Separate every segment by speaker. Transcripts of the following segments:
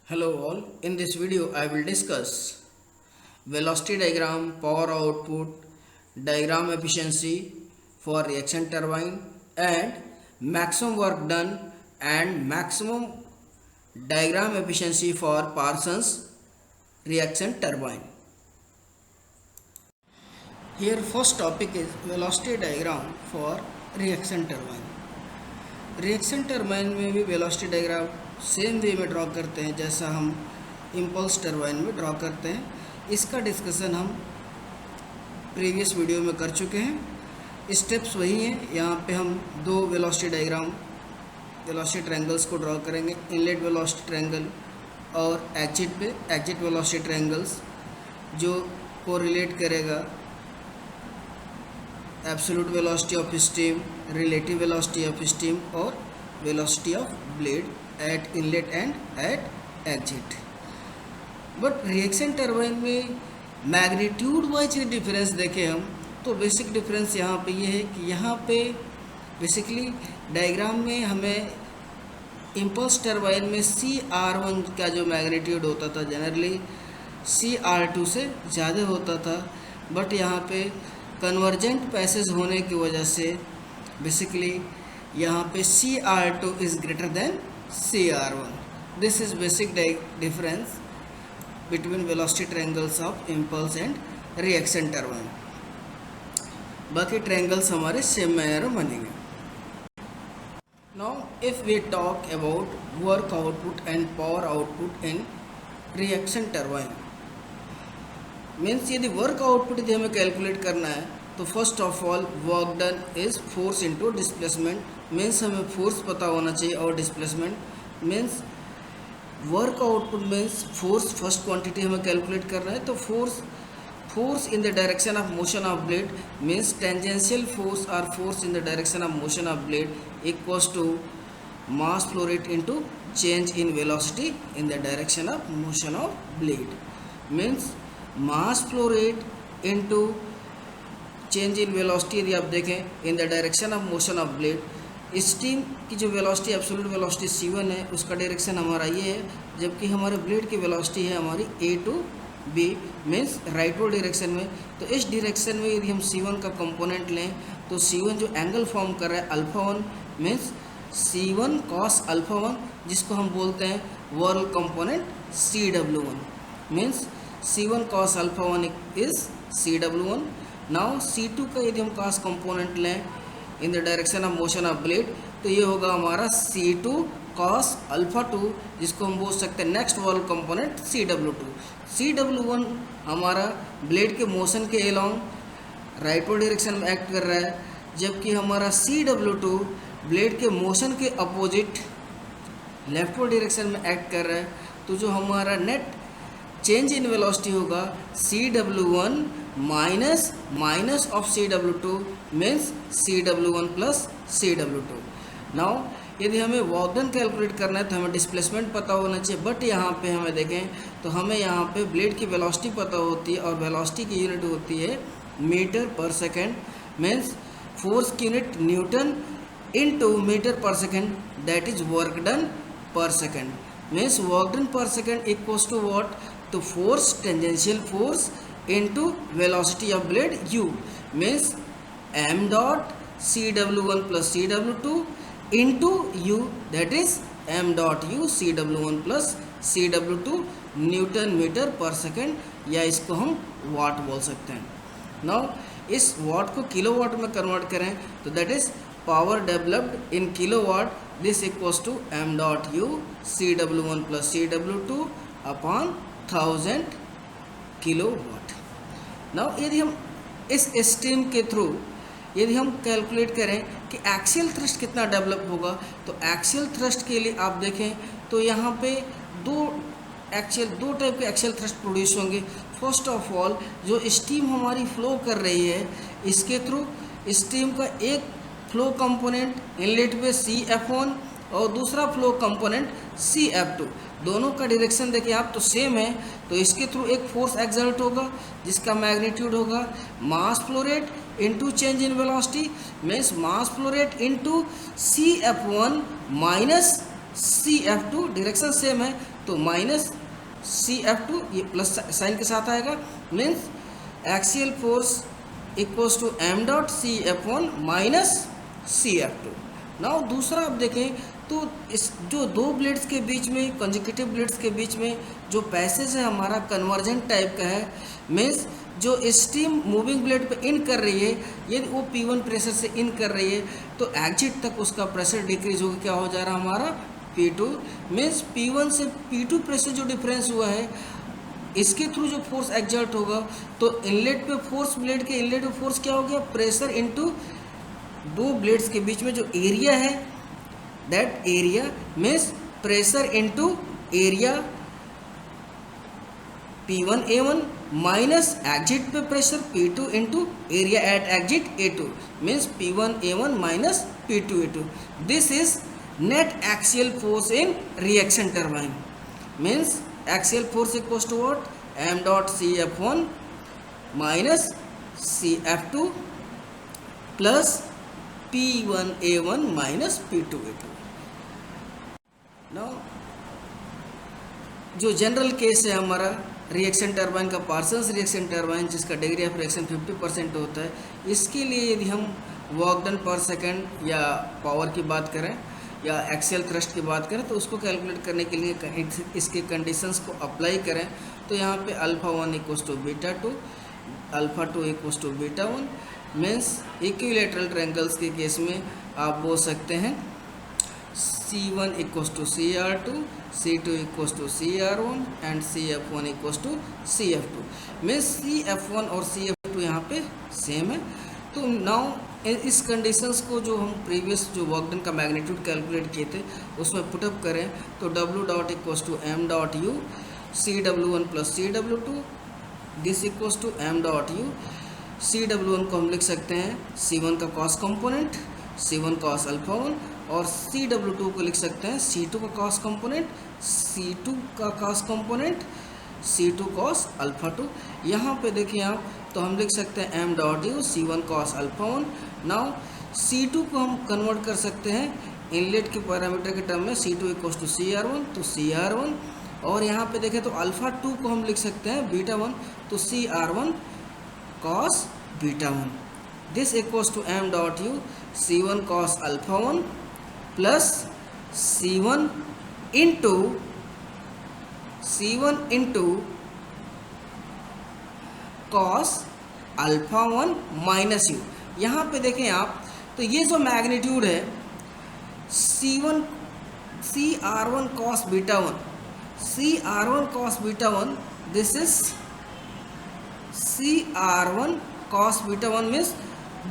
Speaker 1: Hello all, in this video I will discuss velocity diagram, power output, diagram efficiency for reaction turbine and maximum work done and maximum diagram efficiency for Parsons reaction turbine. Here first topic is velocity diagram for reaction turbine. Reaction turbine में भी velocity diagram same way में draw करते हैं जैसा हम impulse turbine में draw करते हैं। इसका डिस्कशन हम प्रीवियस वीडियो में कर चुके हैं। स्टेप्स वही हैं। यहाँ पे हम दो वेलोसिटी डायग्राम वेलोसिटी ट्रायंगल्स को ड्रॉ करेंगे, इनलेट वेलोसिटी ट्रायंगल और एग्जिट वेलोसिटी ट्रायंगल्स, जो कोरिलेट करेगा absolute velocity of steam, relative velocity of steam और velocity of blade at inlet and at exit. But reaction turbine में magnitude wise difference देखें हम तो बेसिक डिफरेंस यहाँ पे ये है कि यहाँ पे बेसिकली डायग्राम में हमें इम्पल्स टरबाइन में CR1 का जो मैग्नीट्यूड होता था जनरली CR2 से ज़्यादा होता था, बट यहाँ पे कन्वर्जेंट पैसेज होने की वजह से बेसिकली यहाँ पे CR2 is greater than CR1। This is basic difference between velocity triangles of impulse and reaction turbine. बाकी ट्रायंगल्स हमारे सेम मैनर में बनेंगे। Now if we talk about work output and power output in reaction turbine, means यदि work output यदि हमें calculate करना है तो first of all work done is force into displacement, means हमें फोर्स पता होना चाहिए और displacement means work output means force first quantity हमें कैलकुलेट करना है। तो force in the direction of motion of blade means tangential force और force in the direction of motion of blade equals to mass flow rate into change in velocity in the direction of motion of blade, means mass flow rate into change in velocity. यदि आप देखें in the direction of motion of blade, steam की जो velocity absolute velocity C1 है उसका direction हमारा ये है, जबकि हमारे ब्लेड की वेलोसिटी है हमारी A to B means rightward direction में। तो इस डायरेक्शन में यदि हम C1 का कंपोनेंट लें तो C1 जो एंगल फॉर्म कर रहा है alpha 1 means C1 cos alpha 1, जिसको हम बोलते हैं whirl component CW1 means C1 cos alpha 1 is CW1। Now C2 का यदि हम cos कंपोनेंट लें in the direction of motion of blade तो ये होगा हमारा C2 cos अल्फा 2, जिसको हम बोल सकते हैं next whorl component CW2। CW1 हमारा ब्लेड के मोशन के अलोंग राइटवर्ड डायरेक्शन में एक्ट कर रहा है, जबकि हमारा CW2 ब्लेड के मोशन के अपोजिट लेफ्टवर्ड डायरेक्शन में एक्ट कर रहा है। तो जो हमारा नेट चेंज इन वेलोसिटी होगा CW1 minus of CW2 means CW1 plus CW2। Now यदि हमें वर्क डन कैलकुलेट करना है तो हमें डिस्प्लेसमेंट पता होना चाहिए, बट यहाँ पे हमें देखें तो हमें यहाँ पे ब्लेड की वेलोसिटी पता होती है और वेलोसिटी की यूनिट होती है metre per second, means force की unit newton into metre per second, that is work done per second means work done per second equals to what, तो force tangential force into velocity of blade u means m dot CW1 plus CW2 into u, that is m dot u CW1 plus CW2 newton metre per second, या इसको हम वाट बोल सकते हैं। Now इस वाट को kilowatt में कन्वर्ट करें तो that is power developed in kilowatt, this equals to m dot u CW1 plus CW2 upon 1000 kilowatt. Now यदि हम इस स्टीम के थ्रू यदि हम कैलकुलेट करें कि एक्सियल थ्रस्ट कितना डेवलप होगा, तो एक्सियल थ्रस्ट के लिए आप देखें तो यहाँ पे दो टाइप के एक्सियल थ्रस्ट प्रोड्यूस होंगे। फर्स्ट ऑफ ऑल जो स्टीम हमारी फ्लो कर रही है इसके थ्रू स्टीम का एक फ्लो कंपोनेंट इनलेट पे CF1 और दूसरा फ्लो कंपोनेंट CF2, दोनों का डायरेक्शन देखिए आप तो सेम है, तो इसके थ्रू एक फोर्स एक्सर्ट होगा जिसका मैग्नीट्यूड होगा मास flow rate into change in velocity means mass flow rate into CF1 minus CF2 direction same है तो माइनस CF2 ये प्लस साइन के साथ आएगा, means axial force equals to m dot CF1 minus CF2। Now दूसरा आप देखें तो इस जो दो ब्लेड्स के बीच में कंसेक्यूटिव ब्लेड्स के बीच में जो पैसेज है हमारा कन्वर्जेंट टाइप का है, मीन्स जो स्टीम मूविंग ब्लेड पे इन कर रही है यदि वो P1 प्रेशर से इन कर रही है तो एग्जिट तक उसका प्रेशर डिक्रीज होकर क्या हो जा रहा है हमारा P2, मीन्स P1 से P2 प्रेशर जो डिफरेंस हुआ है इसके थ्रू जो फोर्स एग्जर्ट होगा तो इनलेट पे फोर्स, ब्लेड के इनलेट पे फोर्स क्या हो गया, प्रेशर इनटू दो ब्लेड्स के बीच में जो एरिया है that area means pressure into area P1A1 minus exit पे pressure P2 into area at exit A2 means P1A1 minus P2A2। This is net axial force in reaction turbine, means axial force equals to what, m dot CF1 minus CF2 plus P1A1 minus P2A2। Now जो general case है हमारा reaction turbine का, Parsons reaction turbine जिसका degree of reaction 50% होता है, इसके लिए यदि हम वर्क डन पर सेकेंड या पावर की बात करें या एक्सियल थ्रस्ट की बात करें तो उसको कैलकुलेट करने के लिए इसके कंडीशंस को अप्लाई करें तो यहाँ पे α1 equals to β2, α2 equals to β1, means equilateral triangles के केस में आप बोल सकते हैं C1 equals to CR2, C2 equals to CR1 and CF1 equals to CF2, means CF1 और CF2 यहाँ पे सेम है। तो नाउ इस कंडीशंस को जो हम प्रीवियस जो वर्क डन का मैग्नीट्यूड कैलकुलेट किए थे उसमें पुटअप करें तो W dot equals to m dot u CW1 plus CW2 this equals to m dot u। CW1 को हम लिख सकते हैं C1 का कॉस कंपोनेंट C1 कॉस α1 और CW2 को लिख सकते हैं C2 का कॉस कंपोनेंट C2 का कॉस कंपोनेंट C2 कॉस α2। यहाँ पे देखिए आप तो हम लिख सकते हैं m dot u C1 cos α1। Now C2 को हम कन्वर्ट कर सकते हैं इनलेट के पैरामीटर के टर्म में C2 इक्वल्स टू CR1 तो CR1, और यहाँ पे देखें तो α2 को हम लिख सकते हैं β1 तो CR1 cos β1। This equals to m dot u C1 cos α1 plus C1 into cos α1 minus u। यहाँ पे देखें आप तो ये जो मैग्नीट्यूड है CR1 cos β1, CR1 cos β1, this is CR1 cos β1 means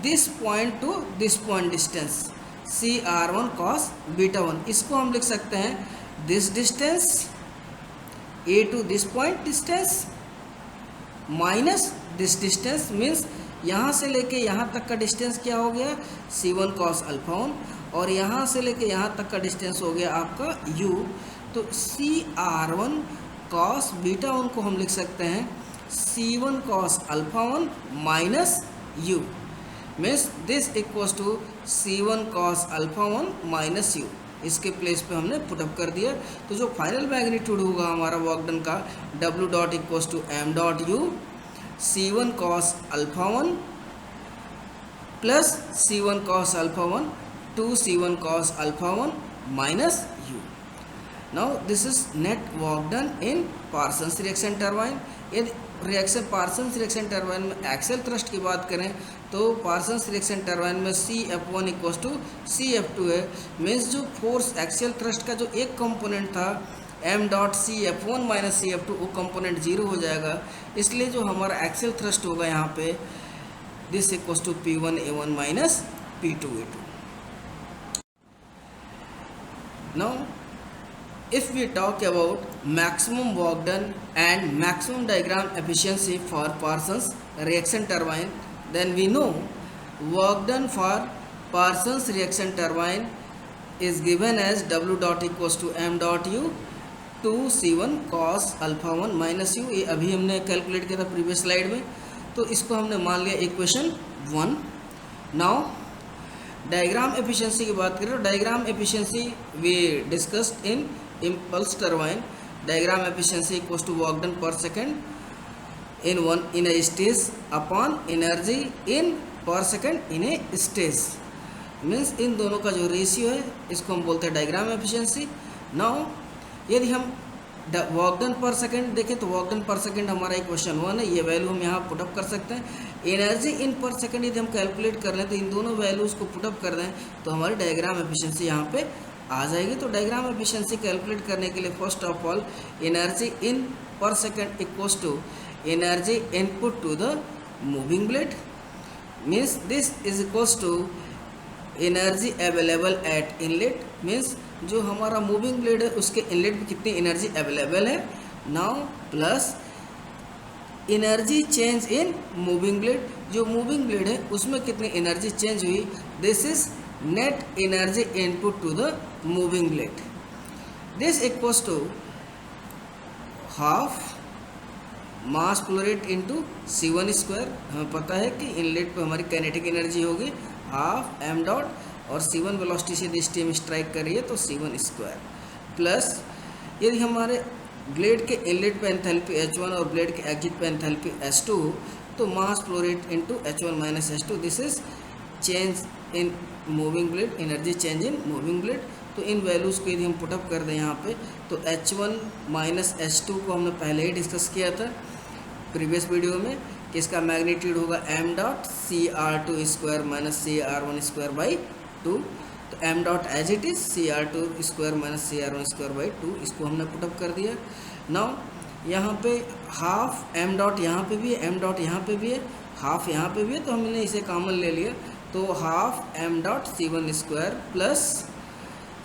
Speaker 1: this point to this point distance CR1 cos β1, इसको हम लिख सकते हैं this distance A to this point distance minus this distance means यहाँ से लेके यहाँ तक का डिस्टेंस क्या हो गया C1 cos α1 और यहाँ से लेके यहाँ तक का डिस्टेंस हो गया आपका u। तो CR1 cos β1 को हम लिख सकते हैं C1 cos α1 minus u means this equals to C1 cos α1 minus u। इसके प्लेस पे हमने पुटअप कर दिया तो जो फाइनल मैग्नीट्यूड होगा हमारा वर्क डन का W dot equals to m dot u C1 cos α1 plus C1 cos α1 2 C1 cos α1 minus u। Now this is net work done in Parsons reaction turbine. यदि Parsons reaction turbine में axial thrust की बात करें तो Parsons reaction turbine में CF1 equals to CF2 है, means जो force axial thrust का जो एक कंपोनेंट था m dot CF1 minus CF2 वो कंपोनेंट जीरो हो जाएगा, इसलिए जो हमारा एक्सियल थ्रस्ट होगा यहाँ पे this equals to P1A1 minus P2A2। Now if we talk about maximum work done and maximum diagram efficiency for Parsons reaction turbine, then we know work done for Parsons reaction turbine is given as W dot equals to m dot u 2 C1 cos α1 minus u। ये अभी हमने calculate किया था previous slide में, तो इसको हमने मान लिया इक्वेशन 1। नाउ डायग्राम एफिशिएंसी की बात करें तो diagram efficiency we discussed in impulse turbine. Diagram efficiency equals to work done per second in a stage upon energy in per second in a stage. Means in दोनों का जो ratio है इसको हम बोलते हैं डायग्राम एफिशिएंसी. नाउ यदि हम वर्क डन पर सेकंड देखें तो वर्क डन पर सेकंड हमारा इक्वेशन 1 है, ये वैल्यू हम यहाँ पुटअप कर सकते हैं. एनर्जी इन पर सेकंड यदि हम कैलकुलेट कर लें तो इन दोनों वैल्यूज़ को पुटअप कर दें तो हमारी डायग्राम एफिशिएंसी यहाँ पे आ जाएगी. तो डायग्राम एफिशिएंसी कैलकुलेट करने के लिए first of all energy in per second equals to energy input to the moving blade, means this is equals to energy available at inlet, means जो हमारा मूविंग ब्लेड है उसके इनलेट पे कितनी energy available है now plus energy change in moving blade, जो moving blade है उसमें कितनी एनर्जी चेंज हुई, this is net energy input to the moving blade. This equals to half mass flow rate into C1 square. हमें पता है कि इनलेट पे हमारी काइनेटिक एनर्जी होगी हाफ m डॉट और C1 वेलोसिटी से स्टीम स्ट्राइक कर रही है तो C1 स्क्वायर प्लस यदि हमारे ब्लेड के इनलेट पे एंथैल्पी H1 और ब्लेड के एग्जिट पे एंथैल्पी H2 तो मास flow rate into H1 minus H2. This is change in moving blade, energy change in moving blade. तो इन वैल्यूज़ को यदि हम पुटअप कर दें यहाँ पे तो H1 माइनस H2 को हमने पहले ही डिस्कस किया था प्रीवियस वीडियो में कि इसका मैग्नीट्यूड होगा m dot CR2 square minus CR1 square by 2. तो m dot as it is CR2 square minus CR1 square by 2, इसको हमने पुटअप कर दिया. नाउ यहाँ पे हाफ m डॉट यहाँ पे भी है, m डॉट यहाँ पे भी है, हाफ यहाँ पे भी है, तो हमने इसे कॉमन ले लिया तो half m dot C1 square plus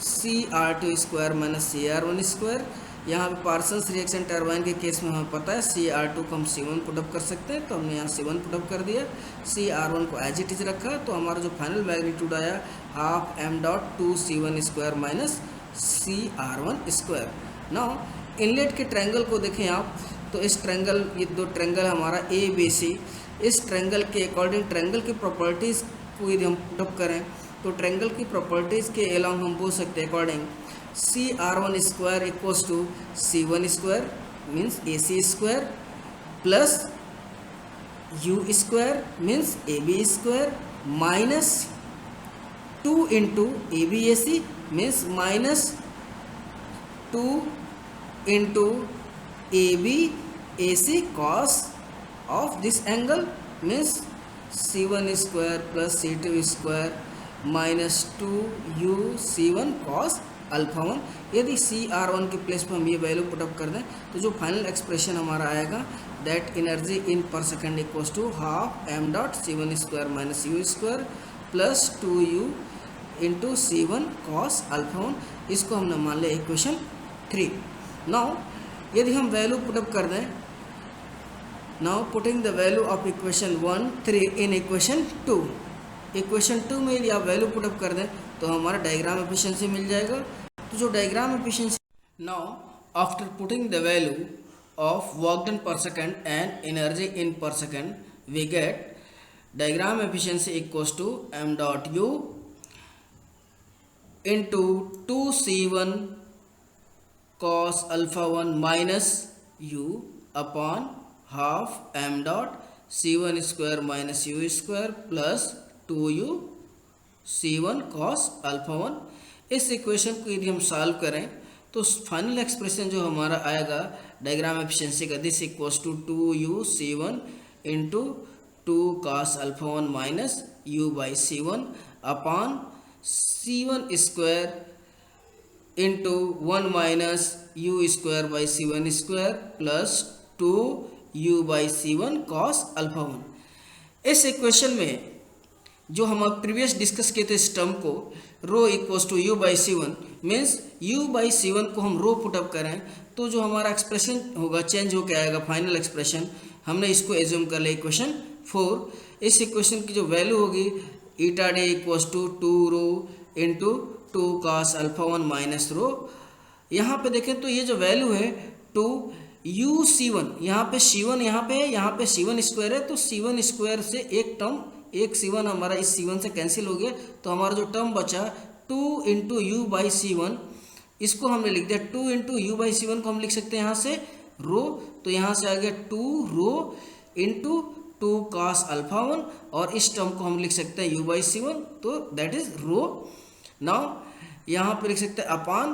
Speaker 1: CR2 square minus CR1 square. यहाँ पे पार्सल्स रिएक्शन टरबाइन के केस में हमें पता है CR2 को हम C1 पुटअप कर सकते हैं तो हमने यहाँ C1 पुटअप कर दिया, CR1 को एज इट इज रखा तो हमारा जो फाइनल मैग्नीट्यूड आया half m dot 2 C1 square minus CR1 square. Now inlet के ट्रायंगल को देखें आप तो इस ट्रायंगल, ये दो ट्रायंगल हमारा ABC, इस ट्रायंगल के अकॉर्डिंग ट्रायंगल की प्रॉपर्टीज़ को यदि हम पुटअप करें तो ट्रायंगल की प्रॉपर्टीज़ के अलावा हम बोल सकते हैं according CR1 square equals to C1 square means AC square plus U square means AB square minus 2 into ABAC means minus 2 into ABAC cos of this angle means C1 square plus C2 square minus 2U C1 cos alpha 1. यदि CR1 के place पर हम ये value put up कर दें तो जो final expression हमारा आएगा that energy in per second equals to half m dot C1 square minus U square plus 2U into C1 cos alpha 1. इसको हमने मान लिया इक्वेशन 3. नाउ यदि हम वैल्यू पुटअप कर दें, now putting the value of equation 1 3 in equation 2, equation 2 में यदि आप वैल्यू पुटअप कर दें तो हमारा डायग्राम एफिशिएंसी मिल जाएगा. तो जो diagram efficiency, now after putting the value of work done per second and energy in per second we get diagram efficiency equals to m dot U into 2C1 cos alpha 1 minus U upon half m dot C1 square minus U square plus 2U C1 cos alpha 1. इस equation को यदि हम solve करें तो final expression जो हमारा आएगा diagram efficiency का this equals to 2U C1 into 2 cos alpha 1 minus U by C1 upon C1 square into 1 minus U square by C1 square plus 2U by C1 cos alpha 1. इस equation में जो हम previous discuss किए थे इस term को rho equals to U by C1 means U by C1 को हम रो पुटअप करें तो जो हमारा एक्सप्रेशन होगा चेंज होकर आएगा फाइनल एक्सप्रेशन. हमने इसको एज्यूम कर लिया इक्वेशन 4. इस इक्वेशन की जो वैल्यू होगी eta D equals to 2 rho into 2 cos alpha 1 minus rho. यहाँ पे देखें तो ये जो वैल्यू है 2U C1, यहाँ पे C1 यहाँ पे है, यहाँ पे C1 स्क्वायर है तो C1 स्क्वायर से एक टर्म एक C1 हमारा इस C1 से कैंसिल हो गया, तो हमारा जो टर्म बचा 2 इंटू यू बाई C1, इसको हमने लिख दिया 2 इंटू यू बाई C1 को हम लिख सकते हैं यहाँ से रो, तो यहाँ से आ गया 2 रो इंटू 2 cos अल्फा 1, और इस टर्म को हम लिख सकते हैं u बाई C1, तो दैट इज रो। नाउ यहाँ पे लिख सकते हैं अपान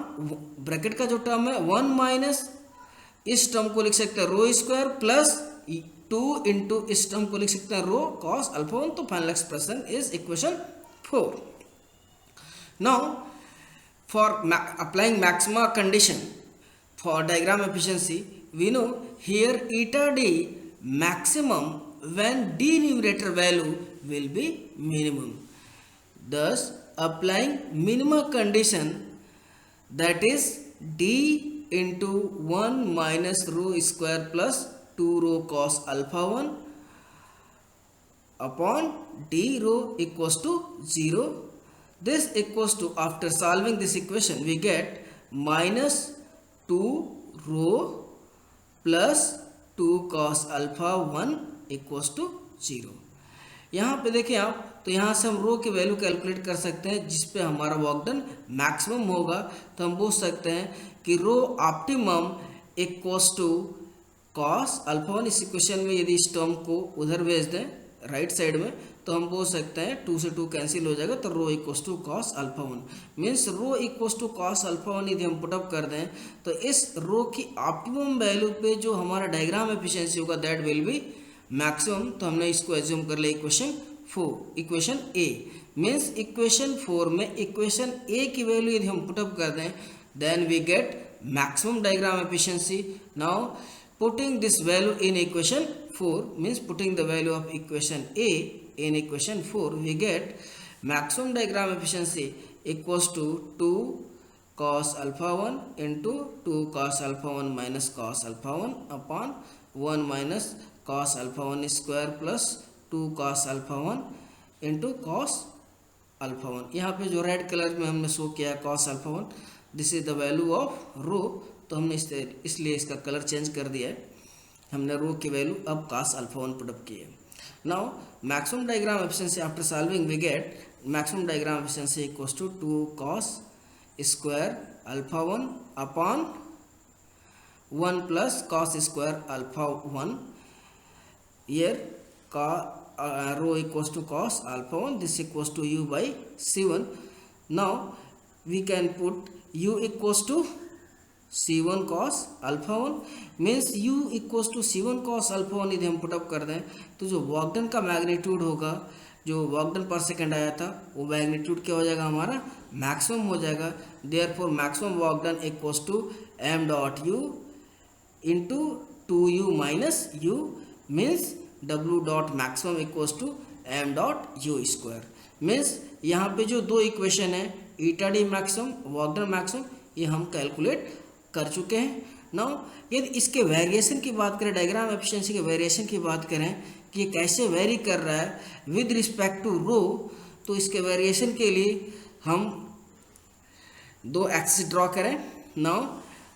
Speaker 1: ब्रैकेट का जो टर्म है 1 माइनस इस टर्म को लिख सकते हैं रो स्क्वायर प्लस 2 इंटू इस टर्म को लिख सकते हैं रो cos अल्फा 1, तो final expression is equation 4। Now for applying maxima condition for diagram efficiency, we know here eta d maximum when d numerator value will be minimum. Thus applying minima condition, that is d into 1 minus rho square plus 2 rho cos alpha 1 upon d rho equals to 0. This equals to, after solving this equation, we get minus 2 rho plus 2 cos alpha 1 equals to 0. यहाँ पे देखें आप, तो यहाँ से हम रो की value calculate कर सकते हैं जिस पे हमारा वर्क डन मैक्सिमम होगा, तो हम बोल सकते हैं कि rho optimum equals to cos alpha 1। इस इक्वेशन में यदि इस टर्म को उधर भेज दें राइट साइड में, तो हम बोल सकते हैं 2 से 2 कैंसिल हो जाएगा, तो rho equals to cos alpha 1 means rho equals to cos alpha 1 यदि हम पुटअप कर दें, तो इस रो की ऑप्टिमम वैल्यू पे जो हमारा डायग्राम एफिशिएंसी होगा दैट विल बी मैक्सिमम। तो हमने इसको एज्यूम कर लिया इक्वेशन 4, इक्वेशन ए मीन्स इक्वेशन 4 में इक्वेशन ए की वैल्यू यदि हम पुटअप कर दें then we get maximum diagram efficiency. Now putting this value in equation 4 means putting the value of equation A in equation 4, we get maximum diagram efficiency equals to 2 cos alpha 1 into 2 cos alpha 1 minus cos alpha 1 upon 1 minus cos alpha 1 square plus 2 cos alpha 1 into cos alpha 1। यहाँ पे जो red colour में हमने show किया है cos alpha 1, this is the value of rho, तो हमने इसलिए इसका कलर चेंज कर दिया है, हमने रो की वैल्यू अब cos अल्फा 1 पुट अप की है। Now maximum diagram efficiency after solving we get maximum diagram efficiency equals to 2 cos square alpha 1 upon 1 plus cos square alpha 1, here का rho equals to cos alpha 1, this equals to u by C1। Now we can put u equals to C1 cos alpha 1 means u equals to C1 cos alpha 1 यदि हम put up कर दें, तो जो work done का magnitude होगा, जो work done per second आया था, वो मैग्नीट्यूड क्या हो जाएगा हमारा मैक्सिमम हो जाएगा। Therefore maximum work done equals to m dot u into 2u minus u means w dot maximum equals to m dot u square. Means यहाँ पे जो दो इक्वेशन है eta D maximum work done maximum, ये हम calculate कर चुके हैं। नाउ यदि इसके वेरिएशन की बात करें, डायग्राम एफिशिएंसी के वेरिएशन की बात करें कि ये कैसे वेरी कर रहा है विद रिस्पेक्ट टू रो, तो इसके वेरिएशन के लिए हम दो एक्सिस ड्रॉ करें। नाउ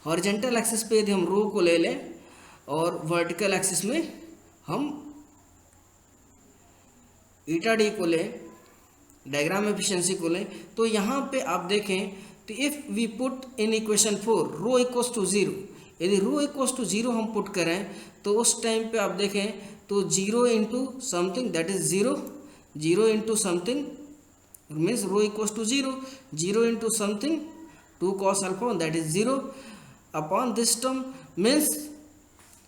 Speaker 1: हॉरिजॉन्टल एक्सिस पे यदि हम रो को ले लें और वर्टिकल एक्सिस में हम ईटा डी को लें, डायग्राम एफिशिएंसी को लें, तो यहाँ पे आप देखें तो if we put in equation 4 rho equals to 0, यदि रो इक्वल्स टू 0 हम पुट करें तो उस टाइम पे आप देखें तो 0 into something that is 0, 0 into something means rho equals to 0, 0 into something 2 cos alpha that is 0 upon this term means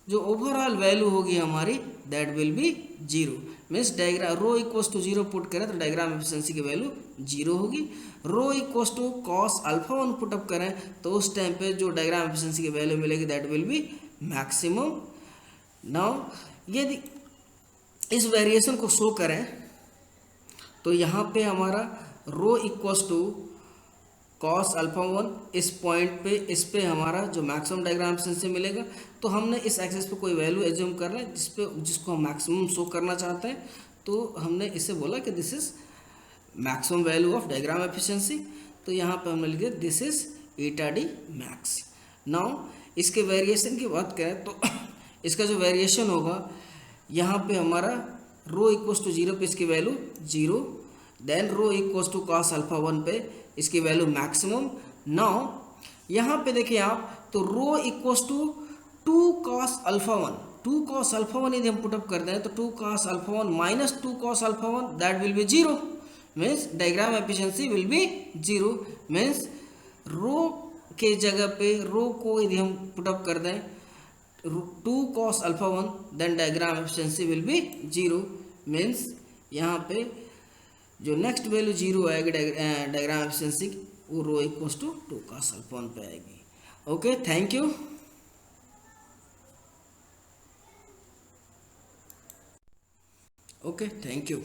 Speaker 1: जो ओवरऑल वैल्यू होगी हमारी that will be 0। Means diagram rho equals to 0 put करें तो diagram efficiency की value 0 होगी। Rho equals to cos alpha 1 put up करें तो उस टाइम पे जो डायग्राम एफिशिएंसी की वैल्यू मिलेगी that will B maximum. Now यदि इस वेरिएशन को शो करें तो यहाँ पे हमारा रो इक्वल्स टू cos अल्फा 1 इस पॉइंट पे, इस पे हमारा जो मैक्सिमम डायग्राम एफिशिएंसी मिलेगा, तो हमने इस एक्सिस पे कोई वैल्यू एज्यूम कर रहे हैं जिसको हम मैक्सिमम शो करना चाहते हैं, तो हमने इसे बोला कि this is maximum value of diagram efficiency. तो यहाँ पे हमने लिखे this is eta D max. Now इसके वेरिएशन की बात करें तो इसका जो वेरिएशन होगा यहाँ पे हमारा रो इक्वल्स टू जीरो पे इसकी value zero, then rho equals to cos alpha one पे इसकी वैल्यू मैक्सिमम। नाउ यहाँ पे देखिए आप, तो rho equals to two cos alpha one, two cos alpha one यदि हम पुटअप करते हैं तो two cos alpha one minus two cos alpha one that will be zero, means diagram efficiency will be zero. Means rho के जगह पे रो को यदि हम पुटअप कर दें two cos alpha one then diagram efficiency will be zero. Means यहाँ पे जो नेक्स्ट वैल्यू जीरो आएगी डायग्राम एफिशिएंसी, वो rho equals to two cos alpha one पे आएगी। Okay, thank you. Okay, thank you.